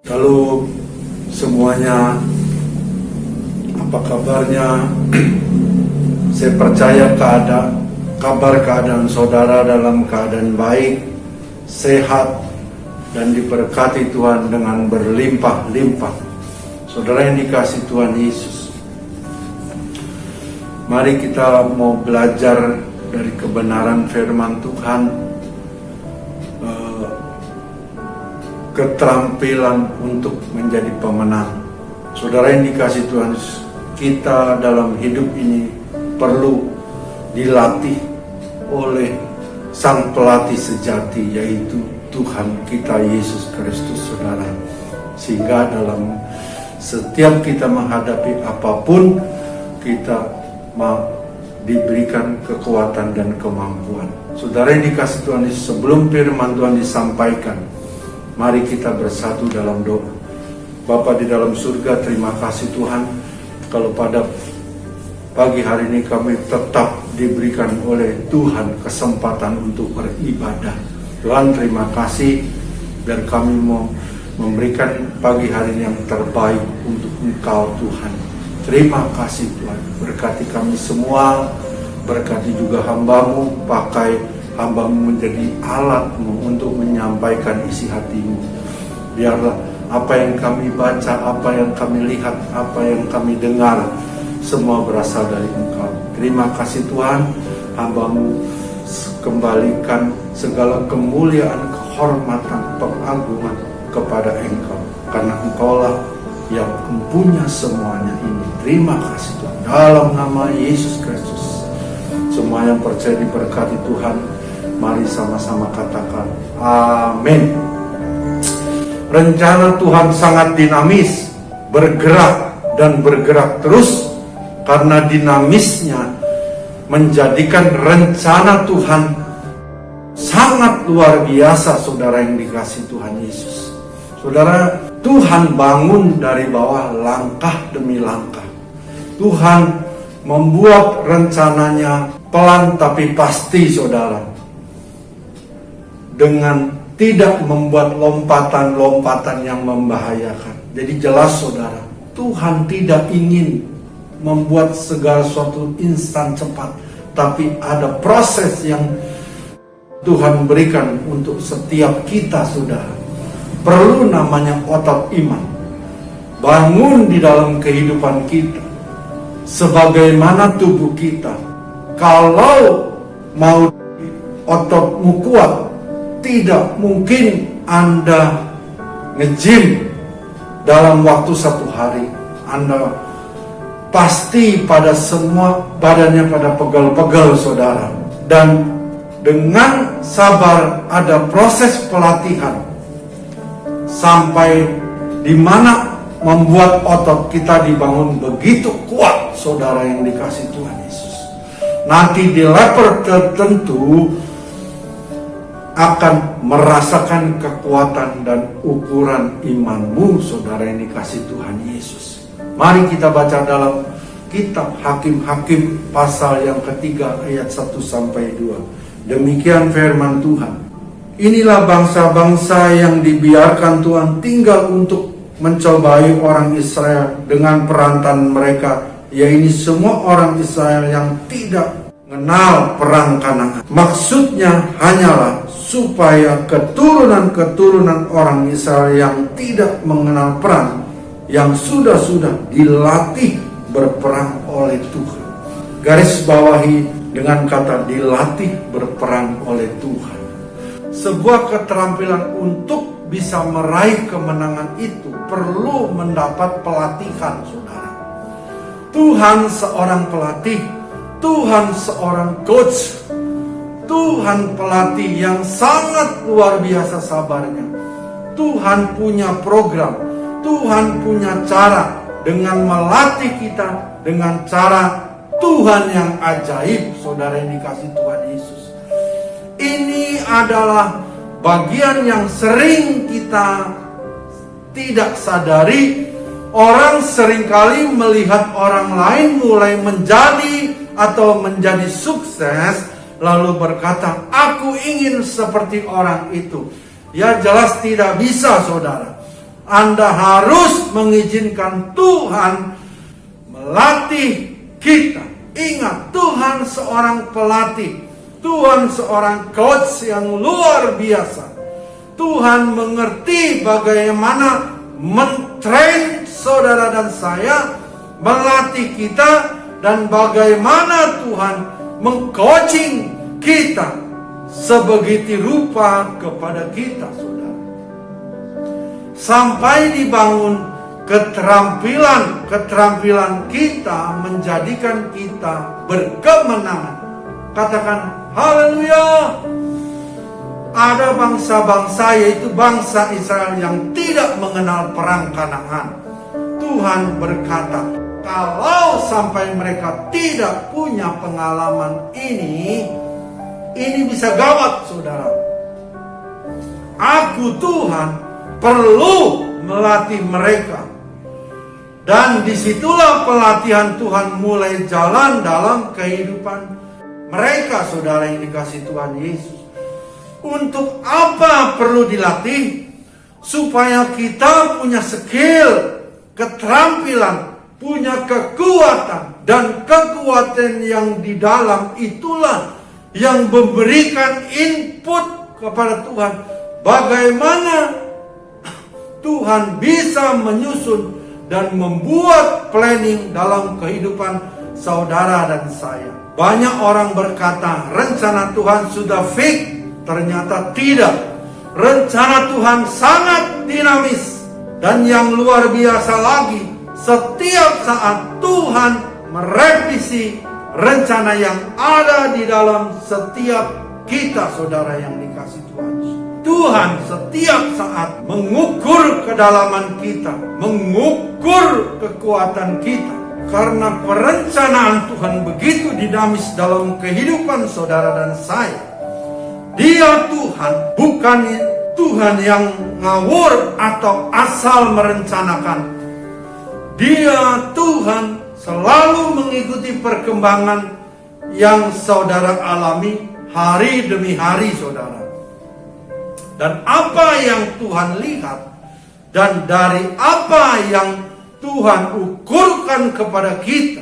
Halo semuanya, apa kabarnya? Saya percaya kabar keadaan saudara dalam keadaan baik, sehat, dan diberkati Tuhan dengan berlimpah-limpah. Saudara yang dikasihi Tuhan Yesus, mari kita mau belajar dari kebenaran firman Tuhan, keterampilan untuk menjadi pemenang. Saudara yang dikasihi Tuhan, kita dalam hidup ini perlu dilatih oleh Sang Pelatih sejati, yaitu Tuhan kita Yesus Kristus, saudara. Sehingga dalam setiap kita menghadapi apapun, kita diberikan kekuatan dan kemampuan. Saudara yang dikasihi Tuhan, sebelum firman Tuhan disampaikan, mari kita bersatu dalam doa. Bapa di dalam surga, terima kasih Tuhan, kalau pada pagi hari ini kami tetap diberikan oleh Tuhan kesempatan untuk beribadah. Tuhan, terima kasih, dan kami mau memberikan pagi hari ini yang terbaik untuk Engkau Tuhan. Terima kasih Tuhan, berkati kami semua, berkati juga hamba-Mu, pakai hamba-Mu menjadi alat-Mu untuk menyampaikan isi hati-Mu. Biarlah apa yang kami baca, apa yang kami lihat, apa yang kami dengar, semua berasal dari Engkau. Terima kasih Tuhan, hamba-Mu kembalikan segala kemuliaan, kehormatan, pengagungan kepada Engkau, karena Engkaulah yang mempunyai semuanya ini. Terima kasih Tuhan, dalam nama Yesus Kristus. Semua yang percaya diberkati Tuhan, mari sama-sama katakan amin. Rencana Tuhan sangat dinamis, bergerak dan bergerak terus, karena dinamisnya menjadikan rencana Tuhan sangat luar biasa. Saudara yang dikasihi Tuhan Yesus, saudara, Tuhan bangun dari bawah langkah demi langkah. Tuhan membuat rencananya pelan tapi pasti, saudara, dengan tidak membuat lompatan-lompatan yang membahayakan. Jadi jelas saudara, Tuhan tidak ingin membuat segala sesuatu instan cepat, tapi ada proses yang Tuhan berikan untuk setiap kita, saudara. Perlu namanya otot iman, bangun di dalam kehidupan kita, sebagaimana tubuh kita. Kalau mau ototmu kuat, tidak mungkin Anda nge-gym dalam waktu 1 hari. Anda pasti pada semua badannya pada pegel-pegel, saudara. Dan dengan sabar ada proses pelatihan sampai di mana membuat otot kita dibangun begitu kuat, saudara yang dikasihi Tuhan Yesus. Nanti di level tertentu akan merasakan kekuatan dan ukuran imanmu, saudara yang dikasihi Tuhan Yesus. Mari kita baca dalam kitab Hakim-Hakim pasal yang ketiga ayat 1-2. Demikian firman Tuhan. Inilah bangsa-bangsa yang dibiarkan Tuhan tinggal untuk mencobai orang Israel dengan perantan mereka, yaitu semua orang Israel yang tidak mengenal perang Kanaan. Maksudnya hanyalah supaya keturunan-keturunan orang Israel yang tidak mengenal perang, yang sudah dilatih berperang oleh Tuhan. Garis bawahi dengan kata dilatih berperang oleh Tuhan. Sebuah keterampilan untuk bisa meraih kemenangan itu perlu mendapat pelatihan, saudara. Tuhan seorang pelatih, Tuhan seorang coach, Tuhan pelatih yang sangat luar biasa sabarnya. Tuhan punya program, Tuhan punya cara dengan melatih kita dengan cara Tuhan yang ajaib, saudara yang dikasihi Tuhan Yesus. Ini adalah bagian yang sering kita tidak sadari. Orang seringkali melihat orang lain mulai menjadi atau menjadi sukses, lalu berkata, aku ingin seperti orang itu. Ya jelas tidak bisa, saudara. Anda harus mengizinkan Tuhan melatih kita. Ingat, Tuhan seorang pelatih. Tuhan seorang coach yang luar biasa. Tuhan mengerti bagaimana mentrain saudara dan saya, melatih kita, dan bagaimana Tuhan mengcoaching kita sebegitu rupa kepada kita, saudara. Sampai dibangun keterampilan kita menjadikan kita berkemenangan. Katakan haleluya. Ada bangsa-bangsa, yaitu bangsa Israel, yang tidak mengenal perang Kanaan. Tuhan berkata, kalau sampai mereka tidak punya pengalaman ini bisa gawat, saudara. Aku, Tuhan, perlu melatih mereka. Dan disitulah pelatihan Tuhan mulai jalan dalam kehidupan mereka, saudara yang dikasihi Tuhan Yesus. Untuk apa perlu dilatih? Supaya kita punya skill, keterampilan, punya kekuatan. Dan kekuatan yang di dalam itulah yang memberikan input kepada Tuhan. Bagaimana Tuhan bisa menyusun dan membuat planning dalam kehidupan saudara dan saya. Banyak orang berkata rencana Tuhan sudah fix. Ternyata tidak. Rencana Tuhan sangat dinamis. Dan yang luar biasa lagi, setiap saat Tuhan merevisi rencana yang ada di dalam setiap kita, saudara yang dikasihi Tuhan. Tuhan setiap saat mengukur kedalaman kita, mengukur kekuatan kita. Karena perencanaan Tuhan begitu dinamis dalam kehidupan saudara dan saya. Dia Tuhan, bukan Tuhan yang ngawur atau asal merencanakan. Dia Tuhan selalu mengikuti perkembangan yang saudara alami hari demi hari, saudara. Dan apa yang Tuhan lihat, dan dari apa yang Tuhan ukurkan kepada kita,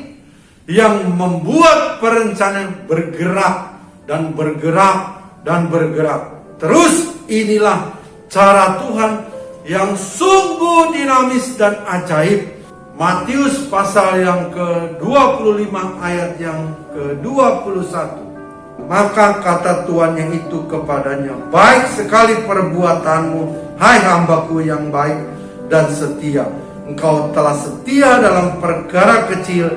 yang membuat perencanaan bergerak dan bergerak dan bergerak. Terus inilah cara Tuhan yang sungguh dinamis dan ajaib. Matius pasal yang ke-25 ayat yang ke-21. Maka kata Tuhan yang itu kepadanya, baik sekali perbuatanmu, hai hambaku yang baik dan setia. Engkau telah setia dalam perkara kecil,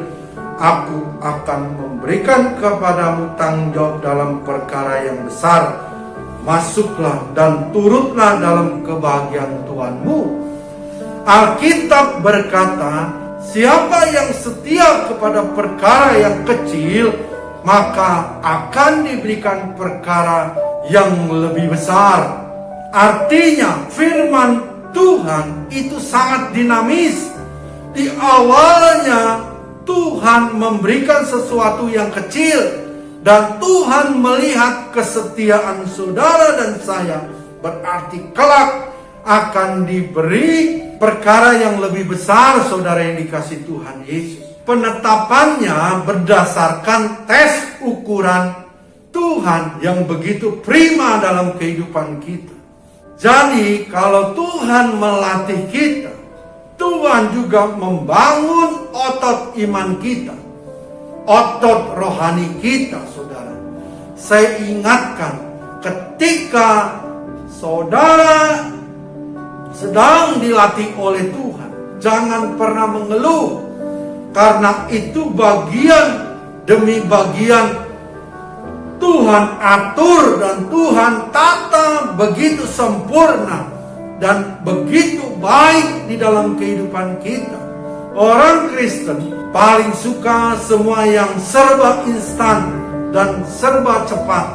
aku akan memberikan kepadamu tanggung jawab dalam perkara yang besar. Masuklah dan turutlah dalam kebahagiaan Tuhanmu. Alkitab berkata, siapa yang setia kepada perkara yang kecil, maka akan diberikan perkara yang lebih besar. Artinya firman Tuhan itu sangat dinamis. Di awalnya Tuhan memberikan sesuatu yang kecil, dan Tuhan melihat kesetiaan saudara dan saya, berarti kelak akan diberi perkara yang lebih besar, saudara yang dikasihi Tuhan Yesus. Penetapannya berdasarkan tes ukuran Tuhan yang begitu prima dalam kehidupan kita. Jadi kalau Tuhan melatih kita, Tuhan juga membangun otot iman kita, otot rohani kita, saudara. Saya ingatkan, ketika saudara sedang dilatih oleh Tuhan, jangan pernah mengeluh, karena itu bagian demi bagian Tuhan atur dan Tuhan tata begitu sempurna dan begitu baik di dalam kehidupan kita. Orang Kristen paling suka semua yang serba instan dan serba cepat.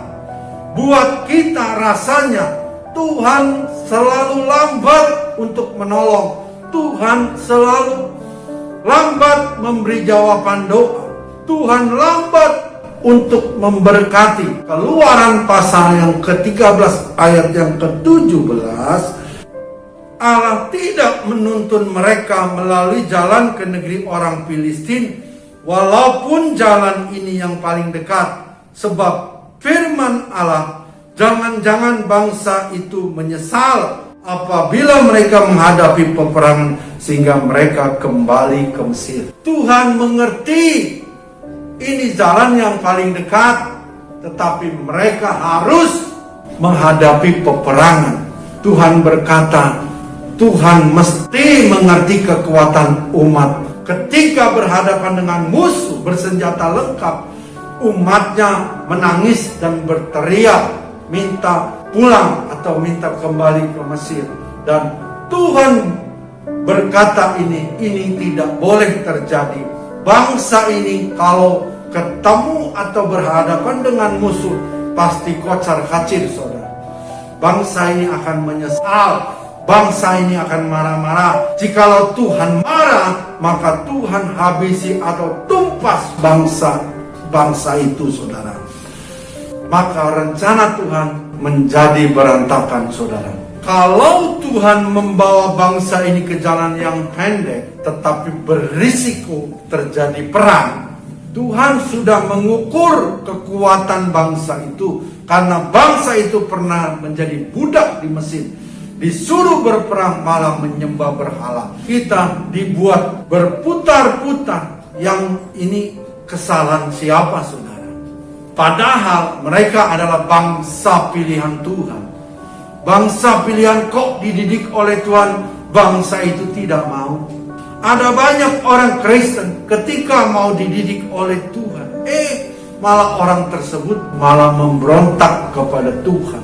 Buat kita rasanya Tuhan selalu lambat untuk menolong. Tuhan selalu lambat memberi jawaban doa. Tuhan lambat untuk memberkati. Keluaran pasal yang ke-13 ayat yang ke-17. Allah tidak menuntun mereka melalui jalan ke negeri orang Filistin, walaupun jalan ini yang paling dekat. Sebab firman Allah, jangan-jangan bangsa itu menyesal apabila mereka menghadapi peperangan sehingga mereka kembali ke Mesir. Tuhan mengerti ini jalan yang paling dekat, tetapi mereka harus menghadapi peperangan. Tuhan berkata, Tuhan mesti mengerti kekuatan umat. Ketika berhadapan dengan musuh bersenjata lengkap, umatnya menangis dan berteriak, minta pulang atau minta kembali ke Mesir. Dan Tuhan berkata ini tidak boleh terjadi. Bangsa ini kalau ketemu atau berhadapan dengan musuh, pasti kocar-kacir, saudara. Bangsa ini akan menyesal. Bangsa ini akan marah-marah. Jikalau Tuhan marah, maka Tuhan habisi atau tumpas bangsa itu, saudara. Maka rencana Tuhan menjadi berantakan, saudara. Kalau Tuhan membawa bangsa ini ke jalan yang pendek, tetapi berisiko terjadi perang, Tuhan sudah mengukur kekuatan bangsa itu. Karena bangsa itu pernah menjadi budak di Mesir, disuruh berperang malah menyembah berhala. Kita dibuat berputar-putar. Yang ini kesalahan siapa, saudara? Padahal mereka adalah bangsa pilihan Tuhan. Bangsa pilihan kok dididik oleh Tuhan, bangsa itu tidak mau. Ada banyak orang Kristen ketika mau dididik oleh Tuhan, malah orang tersebut malah memberontak kepada Tuhan.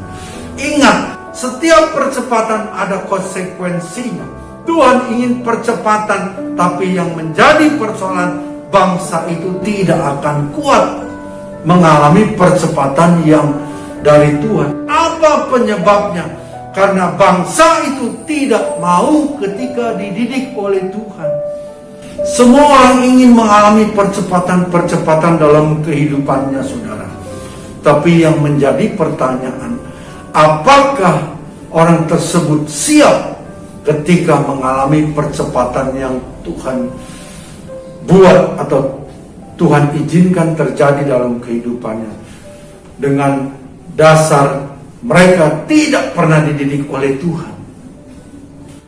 Ingat, setiap percepatan ada konsekuensinya. Tuhan ingin percepatan, tapi yang menjadi persoalan, bangsa itu tidak akan kuat mengalami percepatan yang dari Tuhan. Apa penyebabnya? Karena bangsa itu tidak mau ketika dididik oleh Tuhan. Semua orang ingin mengalami percepatan-percepatan dalam kehidupannya, saudara. Tapi yang menjadi pertanyaan, apakah orang tersebut siap ketika mengalami percepatan yang Tuhan buat atau Tuhan izinkan terjadi dalam kehidupannya? Dengan dasar mereka tidak pernah dididik oleh Tuhan.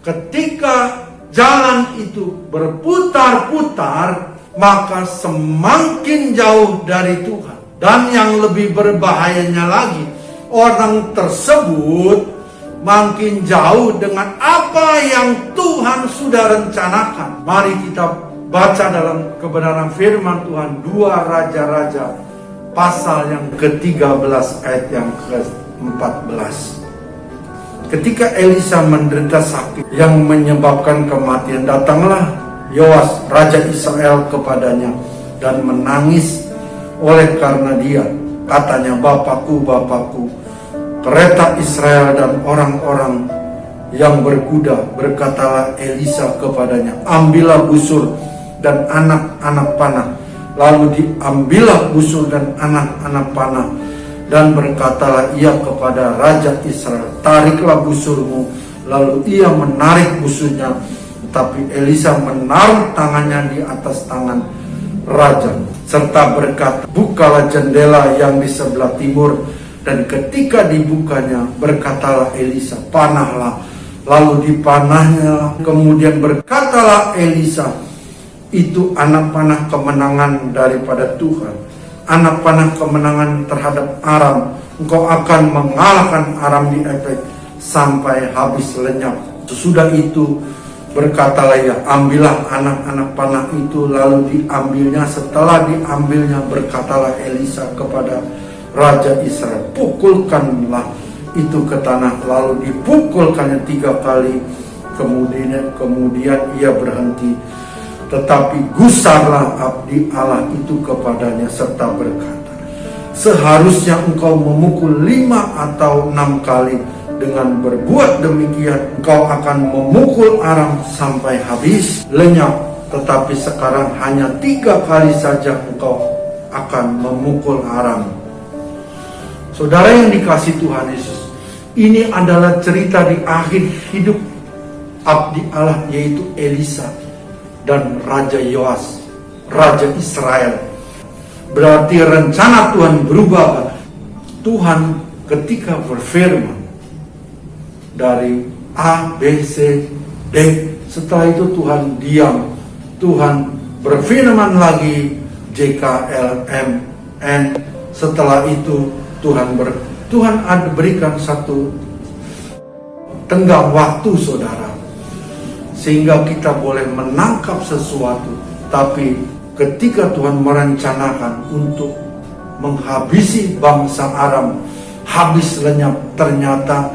Ketika jalan itu berputar-putar, maka semakin jauh dari Tuhan. Dan yang lebih berbahayanya lagi, orang tersebut makin jauh dengan apa yang Tuhan sudah rencanakan. Mari kita baca dalam kebenaran firman Tuhan 2 Raja-Raja pasal yang ke-13 ayat yang ke-14. Ketika Elisa menderita sakit yang menyebabkan kematian, datanglah Yoas raja Israel kepadanya dan menangis oleh karena dia. Katanya, Bapakku, Bapakku, kereta Israel dan orang-orang yang berkuda. Berkatalah Elisa kepadanya, ambillah busur dan anak-anak panah. Lalu diambillah busur dan anak-anak panah. Dan berkatalah ia kepada Raja Israel, tariklah busurmu. Lalu ia menarik busurnya, tetapi Elisa menaruh tangannya di atas tangan raja, serta berkata, bukalah jendela yang di sebelah timur. Dan ketika dibukanya, berkatalah Elisa, panahlah. Lalu dipanahnya. Kemudian berkatalah Elisa, itu anak panah kemenangan daripada Tuhan, anak panah kemenangan terhadap Aram. Engkau akan mengalahkan Aram di Efek sampai habis lenyap. Sesudah itu berkatalah ia, ambillah anak-anak panah itu. Lalu diambilnya. Setelah diambilnya, berkatalah Elisa kepada Raja Israel, pukulkanlah itu ke tanah. Lalu dipukulkannya 3 kali. Kemudian ia berhenti. Tetapi gusarlah abdi Allah itu kepadanya serta berkata, seharusnya engkau memukul 5 atau 6 kali. Dengan berbuat demikian, engkau akan memukul Aram sampai habis lenyap. Tetapi sekarang hanya 3 kali saja engkau akan memukul Aram. Saudara yang dikasihi Tuhan Yesus, ini adalah cerita di akhir hidup abdi Allah yaitu Elisa dan Raja Yoas, Raja Israel. Berarti rencana Tuhan berubah. Tuhan ketika berfirman dari A, B, C, D, setelah itu Tuhan diam. Tuhan berfirman lagi J, K, L, M, N. Setelah itu Tuhan ada berikan satu tenggang waktu, saudara, sehingga kita boleh menangkap sesuatu. Tapi ketika Tuhan merencanakan untuk menghabisi bangsa Aram, habis lenyap, ternyata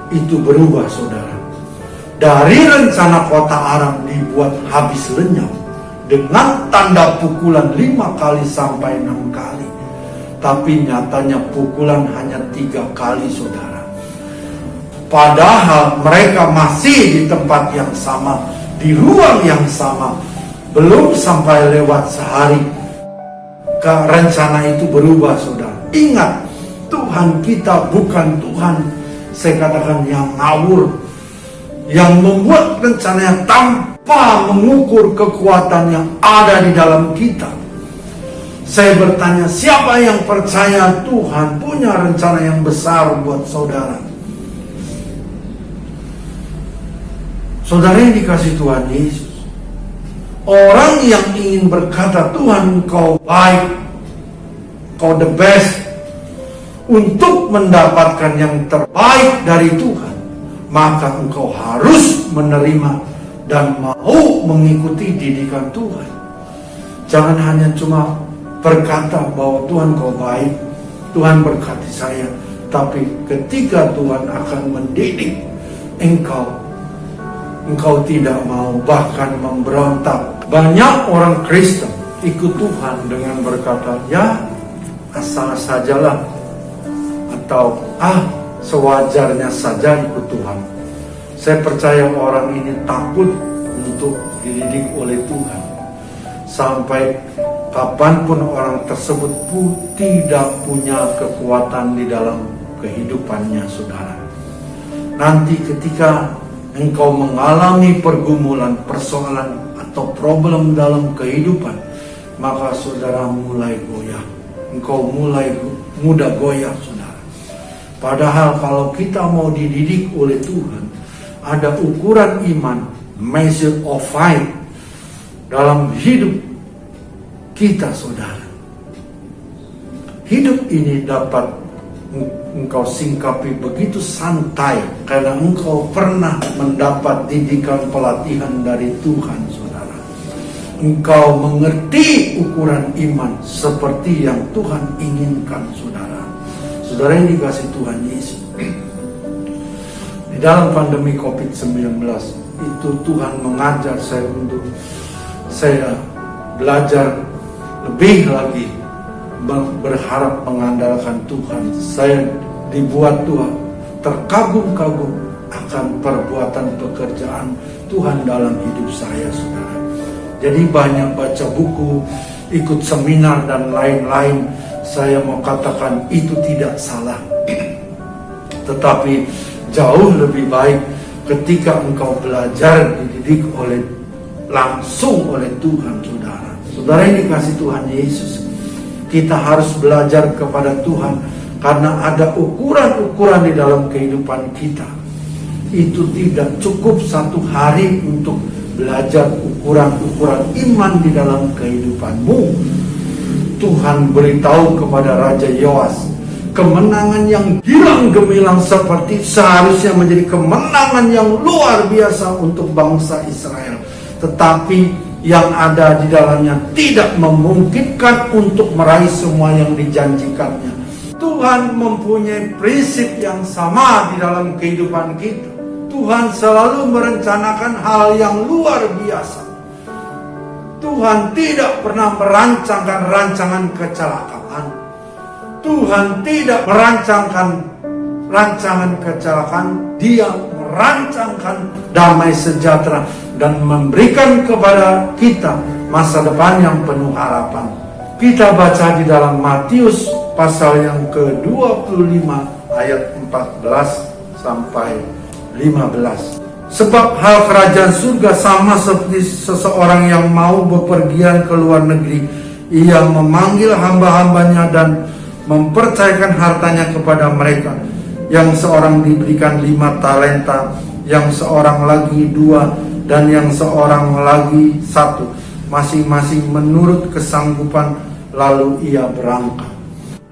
itu berubah, saudara. Dari rencana kota Aram dibuat habis lenyap dengan tanda pukulan 5 kali sampai 6 kali. Tapi nyatanya pukulan hanya 3 kali, saudara. Padahal mereka masih di tempat yang sama, di ruang yang sama. Belum sampai lewat sehari, rencana itu berubah, saudara. Ingat, Tuhan kita bukan Tuhan, saya katakan, yang ngawur, yang membuat rencananya tanpa mengukur kekuatan yang ada di dalam kita. Saya bertanya, siapa yang percaya Tuhan punya rencana yang besar buat saudara? Saudara yang dikasih Tuhan Yesus, orang yang ingin berkata, Tuhan Engkau baik, Engkau the best, untuk mendapatkan yang terbaik dari Tuhan, maka engkau harus menerima dan mau mengikuti didikan Tuhan. Jangan hanya cuma berkata bahwa Tuhan Engkau baik, Tuhan berkati saya, tapi ketika Tuhan akan mendidik engkau tidak mau, bahkan memberontak. Banyak orang Kristen ikut Tuhan dengan berkata, ya asal sajalah, atau sewajarnya saja ikut Tuhan. Saya percaya orang ini takut untuk dididik oleh Tuhan. Sampai kapanpun orang tersebut pun tidak punya kekuatan di dalam kehidupannya, saudara. Nanti ketika engkau mengalami pergumulan, persoalan, atau problem dalam kehidupan, maka saudara mulai goyah. Engkau mulai mudah goyah, saudara. Padahal kalau kita mau dididik oleh Tuhan, ada ukuran iman, measure of faith dalam hidup kita, saudara. Hidup ini dapat engkau singkapi begitu santai karena engkau pernah mendapat didikan pelatihan dari Tuhan, saudara. Engkau mengerti ukuran iman seperti yang Tuhan inginkan, saudara. Saudara yang dikasih Tuhan Yesus, di dalam pandemi COVID-19 itu Tuhan mengajar saya untuk saya belajar lebih lagi berharap mengandalkan Tuhan. Saya dibuat Tuhan terkagum-kagum akan perbuatan pekerjaan Tuhan dalam hidup saya, saudara. Jadi banyak baca buku, ikut seminar dan lain-lain. Saya mau katakan itu tidak salah. Tetapi jauh lebih baik ketika engkau belajar dididik langsung oleh Tuhan, saudara. Saudara yang dikasih Tuhan Yesus, kita harus belajar kepada Tuhan karena ada ukuran-ukuran di dalam kehidupan kita. Itu tidak cukup 1 hari untuk belajar ukuran-ukuran iman di dalam kehidupanmu. Tuhan beritahu kepada Raja Yoas, kemenangan yang gilang gemilang seperti seharusnya menjadi kemenangan yang luar biasa untuk bangsa Israel. Tetapi yang ada di dalamnya tidak memungkinkan untuk meraih semua yang dijanjikannya. Tuhan mempunyai prinsip yang sama di dalam kehidupan kita. Tuhan selalu merencanakan hal yang luar biasa. Tuhan tidak pernah merancangkan rancangan kecelakaan. Tuhan tidak merancangkan rancangan kecelakaan. Dia merancangkan damai sejahtera dan memberikan kepada kita masa depan yang penuh harapan. Kita baca di dalam Matius pasal yang ke-25 ayat 14 sampai 15. Sebab hal kerajaan surga sama seperti seseorang yang mau bepergian ke luar negeri. Ia memanggil hamba-hambanya dan mempercayakan hartanya kepada mereka. Yang seorang diberikan 5 talenta, yang seorang lagi 2, dan yang seorang lagi 1, masing-masing menurut kesanggupan. Lalu ia berangkat.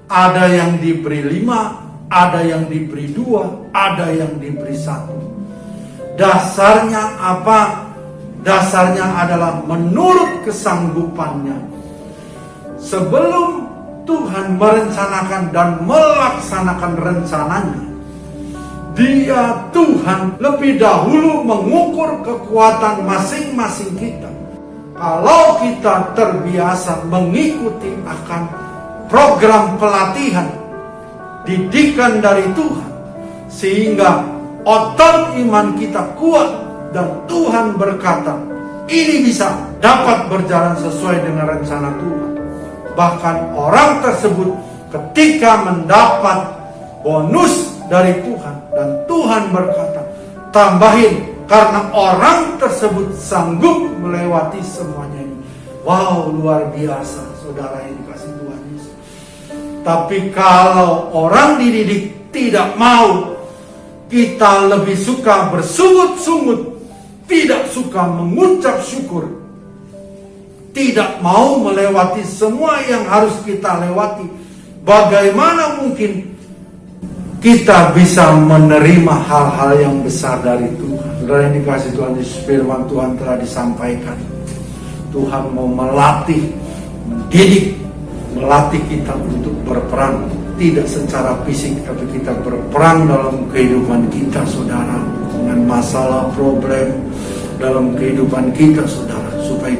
Ada yang diberi 5, ada yang diberi 2, ada yang diberi 1. Dasarnya apa? Dasarnya adalah menurut kesanggupannya. Sebelum Tuhan merencanakan dan melaksanakan rencananya, Dia Tuhan lebih dahulu mengukur kekuatan masing-masing kita. Kalau kita terbiasa mengikuti akan program pelatihan, didikan dari Tuhan, sehingga otot iman kita kuat dan Tuhan berkata, ini bisa dapat berjalan sesuai dengan rencana Tuhan. Bahkan orang tersebut ketika mendapat bonus dari Tuhan dan Tuhan berkata, tambahin karena orang tersebut sanggup melewati semuanya ini. Wow, luar biasa saudara yang dikasih Tuhan Yesus. Tapi kalau orang dididik tidak mau, kita lebih suka bersungut-sungut, tidak suka mengucap syukur, tidak mau melewati semua yang harus kita lewati. Bagaimana mungkin kita bisa menerima hal-hal yang besar dari Tuhan? Saudara yang dikasih Tuhan Yesus, firman Tuhan telah disampaikan. Tuhan mau melatih, mendidik, melatih kita untuk berperang. Tidak secara fisik, tapi kita berperang dalam kehidupan kita, saudara, dengan masalah, problem dalam kehidupan kita, saudara, supaya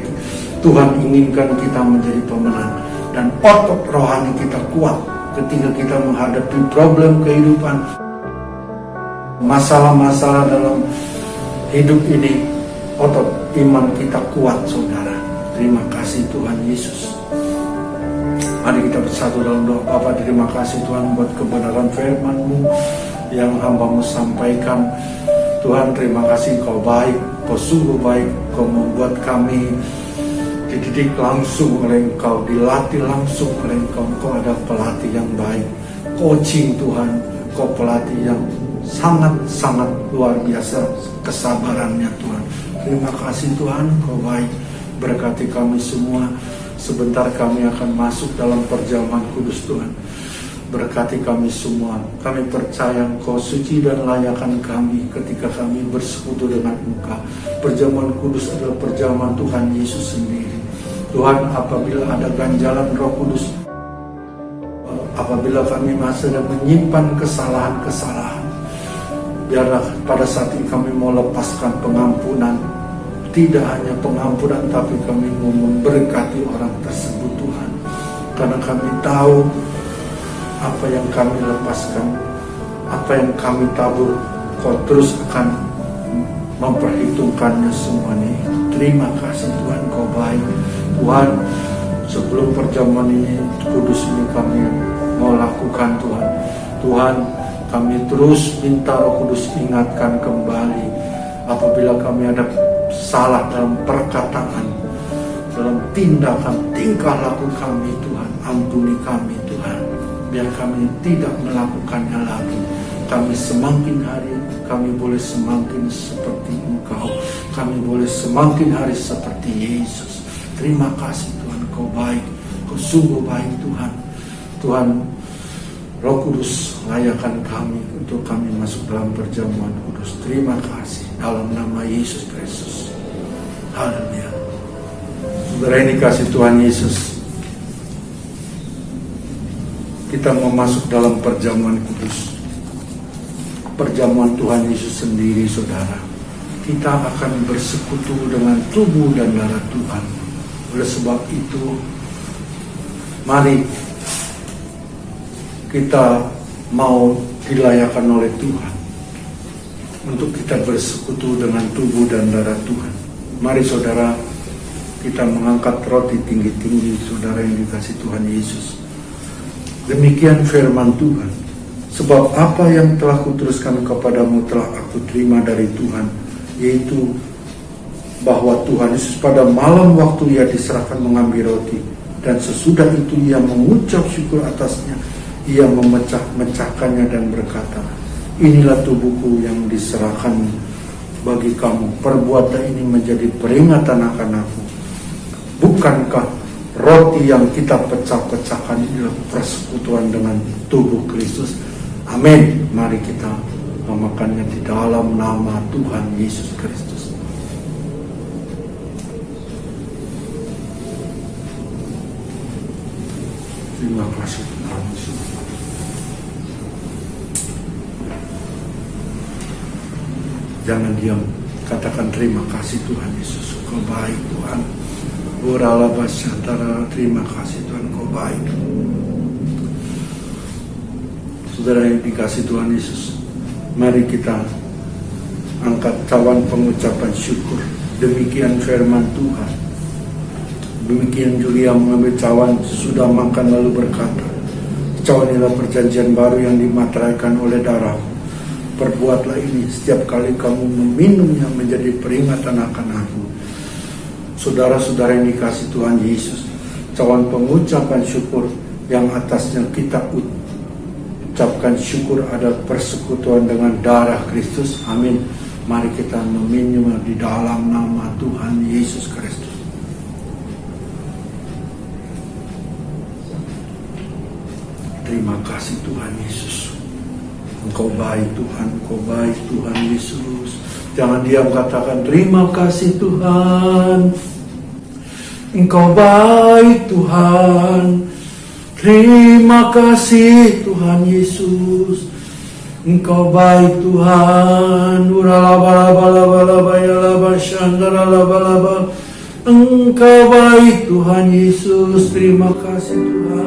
Tuhan inginkan kita menjadi pemenang dan otot rohani kita kuat ketika kita menghadapi problem kehidupan, masalah-masalah dalam hidup ini. Otot iman kita kuat, saudara. Terima kasih Tuhan Yesus. Mari kita bersatu dalam doa. Bapa, terima kasih Tuhan buat kebenaran firman-Mu yang hamba-Mu sampaikan. Tuhan, terima kasih Kau baik, Kau sungguh baik. Kau membuat kami dididik langsung oleh Engkau, dilatih langsung oleh Engkau. Kau ada pelatih yang baik, coaching Tuhan. Kau pelatih yang sangat-sangat luar biasa kesabarannya Tuhan. Terima kasih Tuhan, Kau baik. Berkati kami semua. Sebentar kami akan masuk dalam perjamuan kudus Tuhan. Berkati kami semua. Kami percaya Engkau suci dan layakkan kami ketika kami bersekutu dengan Engkau. Perjamuan kudus adalah perjamuan Tuhan Yesus sendiri. Tuhan, apabila ada ganjalan Roh Kudus, apabila kami masih ada menyimpan kesalahan-kesalahan, biarlah pada saat ini kami mau lepaskan pengampunan. Tidak hanya pengampunan, tapi kami mau memberkati orang tersebut Tuhan. Karena kami tahu apa yang kami lepaskan, apa yang kami tabur, Kau terus akan memperhitungkannya semuanya. Terima kasih Tuhan, Kau baik. Tuhan, sebelum perjamuan ini kudus ini kami mau lakukan Tuhan. Tuhan, kami terus minta Roh Kudus ingatkan kembali apabila kami ada salah dalam perkataan, dalam tindakan, tingkah laku kami Tuhan. Ampuni kami Tuhan, biar kami tidak melakukannya lagi. Kami semakin hari, kami boleh semakin seperti Engkau. Kami boleh semakin hari seperti Yesus. Terima kasih Tuhan, Kau baik, Kau sungguh baik Tuhan. Tuhan, Roh Kudus layakkan kami untuk kami masuk dalam perjamuan kudus. Terima kasih dalam nama Yesus Kristus. Haleluya. Saudara ini kasih Tuhan Yesus, kita mau masuk dalam perjamuan kudus. Perjamuan Tuhan Yesus sendiri, saudara. Kita akan bersekutu dengan tubuh dan darah Tuhan. Oleh sebab itu, mari kita mau dilayakkan oleh Tuhan untuk kita bersekutu dengan tubuh dan darah Tuhan. Mari saudara, kita mengangkat roti tinggi-tinggi, saudara yang dikasih Tuhan Yesus. Demikian firman Tuhan. Sebab apa yang telah kuteruskan kepadamu telah aku terima dari Tuhan, yaitu bahwa Tuhan Yesus pada malam waktu ia diserahkan mengambil roti, dan sesudah itu ia mengucap syukur atasnya, ia memecah-mecahkannya dan berkata, inilah tubuhku yang diserahkan bagi kamu, perbuatlah ini menjadi peringatan akan aku. Bukankah roti yang kita pecah-pecahkan adalah persekutuan dengan tubuh Kristus? Amin. Mari kita memakannya di dalam nama Tuhan Yesus Kristus. Terima kasih Tuhan Yesus. Jangan diam, katakan terima kasih Tuhan Yesus. Kau baik Tuhan. Terima kasih Tuhan, Kau baik. Saudara yang dikasih Tuhan Yesus, mari kita angkat cawan pengucapan syukur. Demikian firman Tuhan. Demikian juga yang mengambil cawan sudah makan lalu berkata, cawan inilah perjanjian baru yang dimateraikan oleh darah. Perbuatlah ini setiap kali kamu meminumnya menjadi peringatan akan aku. Saudara-saudara yang dikasih Tuhan Yesus, cawan pengucapan syukur yang atasnya kita ucapkan syukur ada persekutuan dengan darah Kristus. Amin. Mari kita meminumnya di dalam nama Tuhan Yesus Kristus. Terima kasih Tuhan Yesus. Engkau baik Tuhan, Engkau baik Tuhan Yesus. Jangan diam, katakan terima kasih Tuhan. Engkau baik Tuhan. Terima kasih Tuhan Yesus. Engkau baik Tuhan. Engkau baik Tuhan Yesus. Terima kasih Tuhan.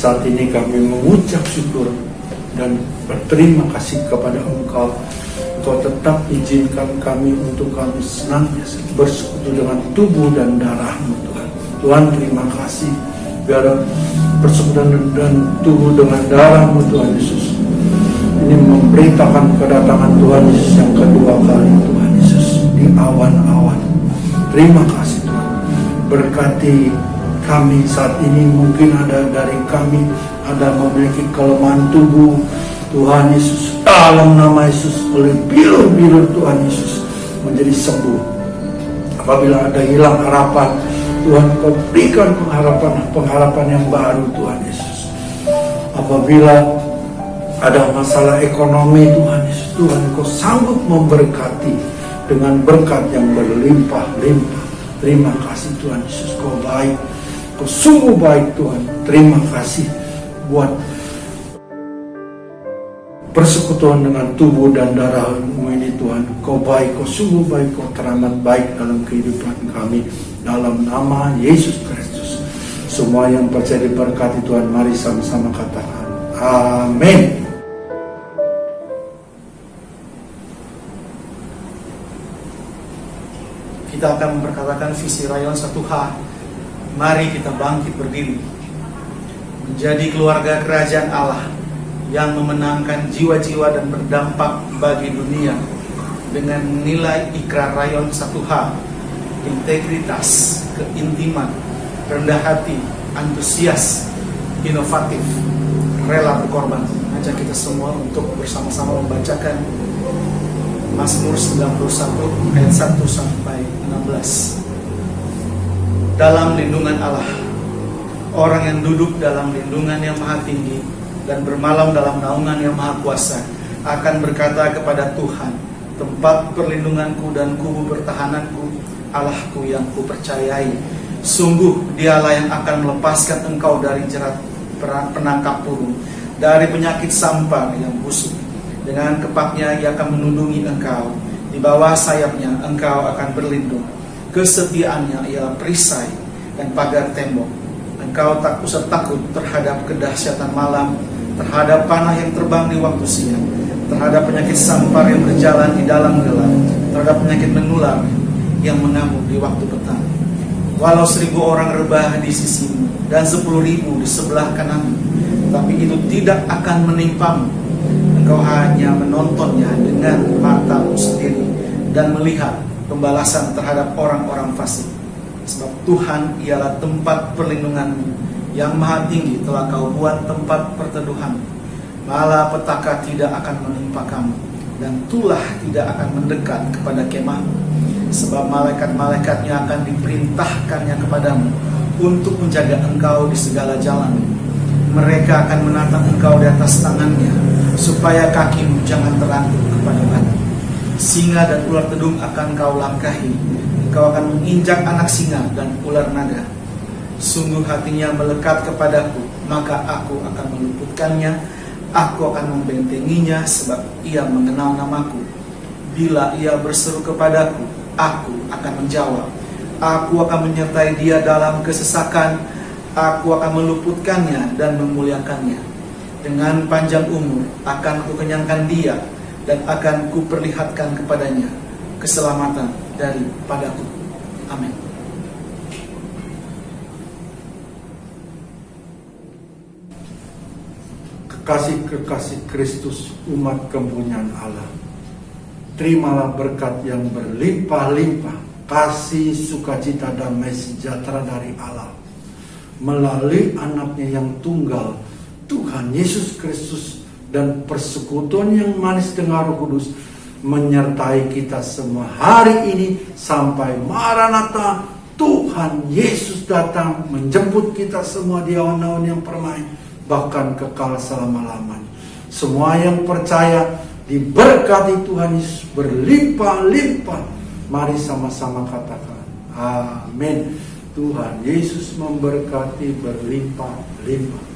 Saat ini kami mengucap syukur dan berterima kasih kepada Engkau. Engkau tetap izinkan kami untuk kami senantiasa bersekutu dengan tubuh dan darah-Mu Tuhan. Tuhan terima kasih biar persekutuan dan tubuh dengan darah-Mu Tuhan Yesus ini memberitakan kedatangan Tuhan Yesus yang kedua kali Tuhan Yesus di awan-awan. Terima kasih Tuhan. Berkati kami saat ini, mungkin ada dari kami ada memiliki kelemahan tubuh Tuhan Yesus, dalam nama Yesus oleh bilur-bilur Tuhan Yesus menjadi sembuh. Apabila ada hilang harapan, Tuhan Kau berikan pengharapan yang baru Tuhan Yesus. Apabila ada masalah ekonomi Tuhan Yesus, Tuhan Kau sanggup memberkati dengan berkat yang berlimpah-limpah. Terima kasih Tuhan Yesus, Kau baik. Kau sungguh baik Tuhan. Terima kasih buat persekutuan dengan tubuh dan darah-Mu ini Tuhan. Kau baik, Kau sungguh baik, Kau teramat baik dalam kehidupan kami. Dalam nama Yesus Kristus. Semua yang percaya diberkati Tuhan, mari sama-sama katakan amin. kita akan memperkatakan visi rayon 1H. Mari kita bangkit berdiri, menjadi keluarga kerajaan Allah yang memenangkan jiwa-jiwa dan berdampak bagi dunia dengan nilai ikrar rayon 1H, integritas, keintiman, rendah hati, antusias, inovatif, rela berkorban. Ajak kita semua untuk bersama-sama membacakan Mazmur 91 ayat 1 sampai 16. Dalam lindungan Allah, orang yang duduk dalam lindungan yang maha tinggi dan bermalam dalam naungan yang maha kuasa akan berkata kepada Tuhan, tempat perlindunganku dan kubu pertahananku, Allahku yang kupercayai. Sungguh dialah yang akan melepaskan engkau dari jerat penangkap burung, dari penyakit sampar yang busuk. Dengan kepaknya ia akan menundungi engkau, di bawah sayapnya engkau akan berlindung. Kesetiaannya ialah perisai dan pagar tembok. Engkau tak usah takut terhadap kedahsyatan malam, terhadap panah yang terbang di waktu siang, terhadap penyakit sampar yang berjalan di dalam gelap, terhadap penyakit menular yang mengamuk di waktu petang. Walau 1000 orang rebah di sisimu dan 10.000 di sebelah kananmu, tapi itu tidak akan menimpamu. Engkau hanya menontonnya dengan matamu sendiri dan melihat pembalasan terhadap orang-orang fasik. Sebab Tuhan ialah tempat perlindunganmu, yang maha tinggi telah kau buat tempat perteduhanmu. Malapetaka tidak akan menimpa kamu, dan tulah tidak akan mendekat kepada kemahmu. Sebab malaikat-malaikatnya akan diperintahkannya kepadamu untuk menjaga engkau di segala jalan. Mereka akan menatang engkau di atas tangannya, supaya kakimu jangan terangkut kepada batu. Singa dan ular tedung akan kau langkahi. Engkau akan menginjak anak singa dan ular naga. Sungguh hatinya melekat kepadaku, maka aku akan meluputkannya. Aku akan membentenginya, sebab ia mengenal namaku. Bila ia berseru kepadaku, aku akan menjawab. Aku akan menyertai dia dalam kesesakan. Aku akan meluputkannya dan memuliakannya. Dengan panjang umur akan kukenyangkan dia, dan akan kuperlihatkan kepadanya keselamatan daripadaku. Amin. Kekasih-kekasih Kristus, umat kepunyaan Allah, terimalah berkat yang berlimpah-limpah, kasih, sukacita, damai sejahtera dari Allah melalui anaknya yang tunggal, Tuhan Yesus Kristus, dan persekutuan yang manis dengan Roh Kudus menyertai kita semua hari ini sampai Maranatha. Tuhan Yesus datang menjemput kita semua di awan-awan yang permai, bahkan kekal selama-lamanya. Semua yang percaya diberkati Tuhan Yesus berlimpah-limpah. Mari sama-sama katakan amin. Tuhan Yesus memberkati berlimpah-limpah.